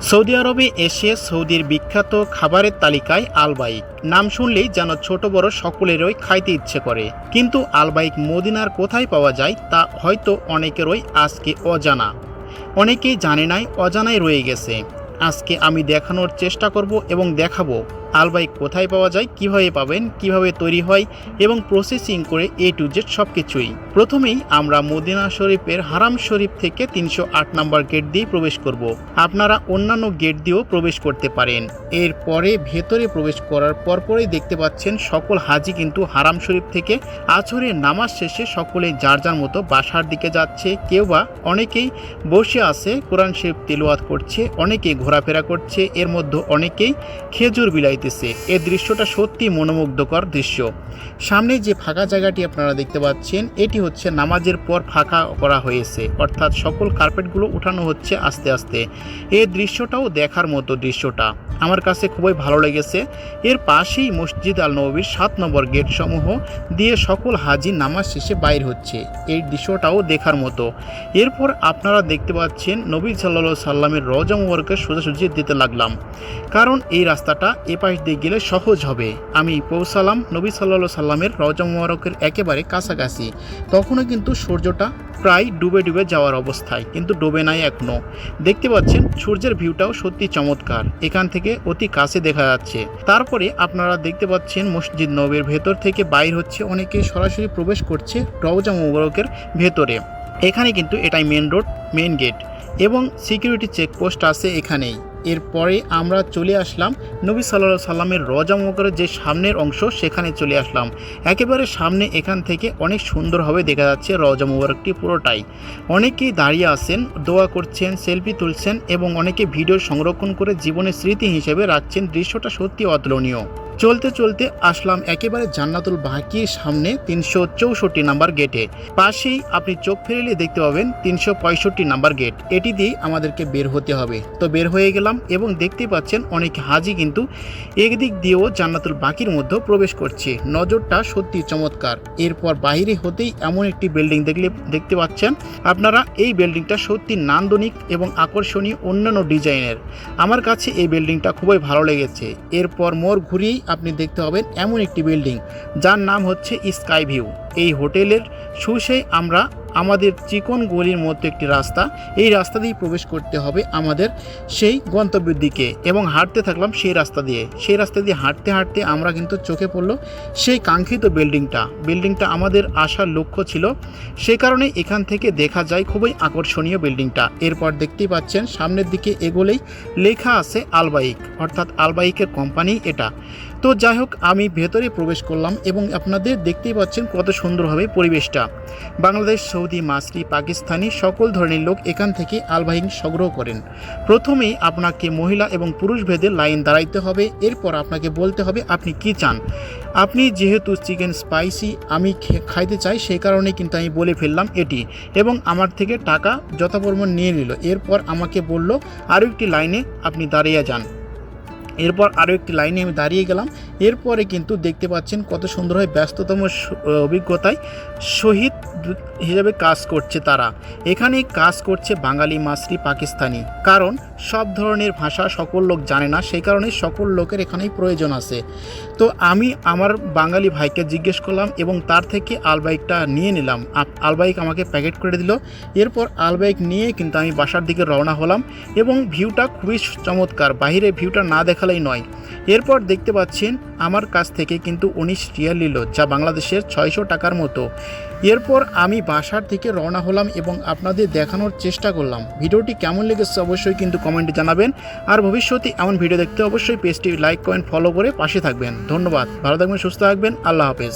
Saudi আরবে এসে সৌদির বিখ্যাত খাবারের তালিকায় আলবাইক নাম শুনলেই যেন ছোট বড় সকলেরই খাইতে ইচ্ছে করে। কিন্তু আলবাইক মদিনার কোথায় পাওয়া যায় তা হয়তো অনেকেরই আজকে অজানা। অনেকেই জানে নাই, অজানায় রয়ে গেছে। আজকে আমি দেখানোর চেষ্টা করব এবং দেখাবো আলবাইক কোথায় পাওয়া যায়, কিভাবে পাবেন, কিভাবে তৈরি হয় এবং প্রসেসিং করে A to Z সব কিছুই। প্রথমেই আমরা মদিনা শরীফের হারাম শরীফ থেকে 308 নম্বর গেট দিয়ে প্রবেশ করব। আপনারা অন্যান্য গেট দিয়েও প্রবেশ করতে পারেন। এরপরে ভেতরে প্রবেশ করার পরপরই দেখতে পাচ্ছেন সকল হাজি কিন্তু হারাম শরীফ থেকে আছরের নামাজ শেষে সকলে যার যার মতো বাসার দিকে যাচ্ছে। কেউ বা অনেকেই বসে আছে কোরআন শরীফ তেলাওয়াত করছে, অনেকেই ঘোরাফেরা করছে, এর মধ্যে অনেকেই খেজুর বিলাইতেছে। এই দৃশ্যটা সত্যি মনোমুগ্ধকর দৃশ্য। সামনে যে ফাঁকা জায়গাটি আপনারা দেখতে পাচ্ছেন, এটি হচ্ছে নামাজের পর ফাঁকা করা হয়েছে, অর্থাৎ সকল কার্পেটগুলো উঠানো হচ্ছে আস্তে আস্তে। এই দৃশ্যটাও দেখার মতো, দৃশ্যটা আমার কাছে খুবই ভালো লেগেছে। এর পাশেই মসজিদ আল নববীর 7 নম্বর গেট সমূহ দিয়ে সকল হাজি নামাজ শেষে বাইর হচ্ছে। এই দৃশ্যটাও দেখার মতো। এরপর আপনারা দেখতে পাচ্ছেন নবী সাল্লাল্লাহু সাল্লামের রওজা মুবারকে সোজাসুজি দিতে লাগলাম, কারণ এই রাস্তাটা এ পাশ দিয়ে গেলে সহজ হবে। আমি পৌঁছালাম নবী সাল্লাল্লাহু সাল্লামের রওজা মুবারকের একেবারে কাছাকাছি। তখনও কিন্তু সূর্যটা প্রায় ডুবে ডুবে যাওয়ার অবস্থায়, কিন্তু ডুবে নাই এখনো। দেখতে পাচ্ছেন সূর্যের ভিউটাও সত্যি চমৎকার, এখান থেকে অতি কাছে দেখা যাচ্ছে। তারপরে আপনারা দেখতে পাচ্ছেন মসজিদ নববীর ভেতর থেকে বাইর হচ্ছে, অনেকে সরাসরি প্রবেশ করছে রওজা মুবারকের ভেতরে। এখানে কিন্তু এটাই মেন রোড, মেন গেট এবং সিকিউরিটি চেকপোস্ট আছে এখানেই। এরপরে আমরা চলে আসলাম নবী সাল্লাল্লাহু সাল্লামের রওজা মুবারকের যে সামনের অংশ, সেখানে চলে আসলাম। একেবারে সামনে এখান থেকে অনেক সুন্দরভাবে দেখা যাচ্ছে রওজা মুবারকটি পুরোটাই। অনেকেই দাঁড়িয়ে আছেন, দোয়া করছেন, সেলফি তুলছেন এবং অনেকে ভিডিও সংরক্ষণ করে জীবনের স্মৃতি হিসেবে রাখছেন। দৃশ্যটা সত্যি অতুলনীয়। চলতে চলতে আসলাম একেবারে জান্নাতুল বাকির সামনে 364 নাম্বার গেটে। পাশেই আপনি চোখ ফেরালে দেখতে পাবেন 365 নাম্বার গেট। এটি দিয়ে আমাদেরকে বের হতে হবে। তো বের হয়ে গেলাম এবং দেখতেই পাচ্ছেন অনেক হাজি কিন্তু একদিক দিয়েও জান্নাতুল বাকির মধ্যে প্রবেশ করছে। নজরটা সত্যি চমৎকার। এরপর বাইরে হতেই এমন একটি বিল্ডিং দেখতে পাচ্ছেন আপনারা। এই বিল্ডিংটা সত্যি নান্দনিক এবং আকর্ষণীয়, অন্যান্য ডিজাইনের। আমার কাছে এই বিল্ডিংটা খুবই ভালো লেগেছে। এরপর মোড় ঘুরিয়েই আপনি দেখতে পাবেন এমন একটি বিল্ডিং যার নাম হচ্ছে স্কাই ভিউ। এই হোটেলের শুষে আমরা আমাদের চিকন গলির মতো একটি রাস্তা, এই রাস্তা দিয়ে প্রবেশ করতে হবে আমাদের সেই গন্তব্যের দিকে এবং হাঁটতে থাকলাম সেই রাস্তা দিয়ে হাঁটতে হাঁটতে আমরা কিন্তু চোখে পড়লো সেই কাঙ্ক্ষিত বিল্ডিংটা আমাদের আসার লক্ষ্য ছিল। সেই কারণে এখান থেকে দেখা যায় খুবই আকর্ষণীয় বিল্ডিংটা। এরপর দেখতেই পাচ্ছেন সামনের দিকে এগোলেই লেখা আছে আলবাইক, অর্থাৎ আলবাইকের কোম্পানি এটা। তো যাই হোক, আমি ভেতরে প্রবেশ করলাম এবং আপনাদের দেখতেই পাচ্ছেন কত সুন্দরভাবে পরিবেশটা। বাংলাদেশ, সৌদি, মাসরি, পাকিস্তানি সকল ধরনের লোক এখান থেকে আলবাইক সংগ্রহ করেন। প্রথমেই আপনাকে মহিলা এবং পুরুষ ভেদে লাইন দাঁড়াইতে হবে। এরপর আপনাকে বলতে হবে আপনি কি চান। আপনি যেহেতু চিকেন স্পাইসি আমি খাইতে চাই, সেই কারণে কিন্তু আমি বলে ফেললাম এটি এবং আমার থেকে টাকা যথাপরিমাণ নিয়ে নিল। এরপর আমাকে বলল আরও একটি লাইনে আপনি দাঁড়িয়ে যান। এরপর আরও একটি লাইনে আমি দাঁড়িয়ে গেলাম। এরপরে কিন্তু দেখতে পাচ্ছেন কত সুন্দরভাবে ব্যস্ততম অভিজ্ঞতায় শহীদ হিসেবে কাজ করছে তারা। এখানে কাজ করছে বাঙালি, মাসরি, পাকিস্তানি, কারণ সব ধরনের ভাষা সকল লোক জানে না, সেই কারণে সকল লোকের এখানেই প্রয়োজন আছে। তো আমি আমার বাঙালি ভাইকে জিজ্ঞেস করলাম এবং তার থেকে আলবাইকটা নিয়ে নিলাম। আলবাইক আমাকে প্যাকেট করে দিল। এরপর আলবাইক নিয়ে কিন্তু আমি বাসার দিকে রওনা হলাম এবং ভিউটা খুবই চমৎকার, বাইরে ভিউটা না দেখালেই নয়। এরপর দেখতে পাচ্ছেন আমার কাছ থেকে কিন্তু 19 রিয়াল নিল, যা বাংলাদেশের 600 টাকার মতো। এরপর আমি বাসার থেকে রওনা হলাম এবং আপনাদের দেখানোর চেষ্টা করলাম। ভিডিওটি কেমন লেগেছে অবশ্যই কিন্তু কমেন্টে জানাবেন। আর ভবিষ্যতে এমন ভিডিও দেখতে অবশ্যই পেজটি লাইক, কমেন্ট, ফলো করে পাশে থাকবেন। ধন্যবাদ। ভালো থাকবেন, সুস্থ থাকবেন। আল্লাহ হাফেজ।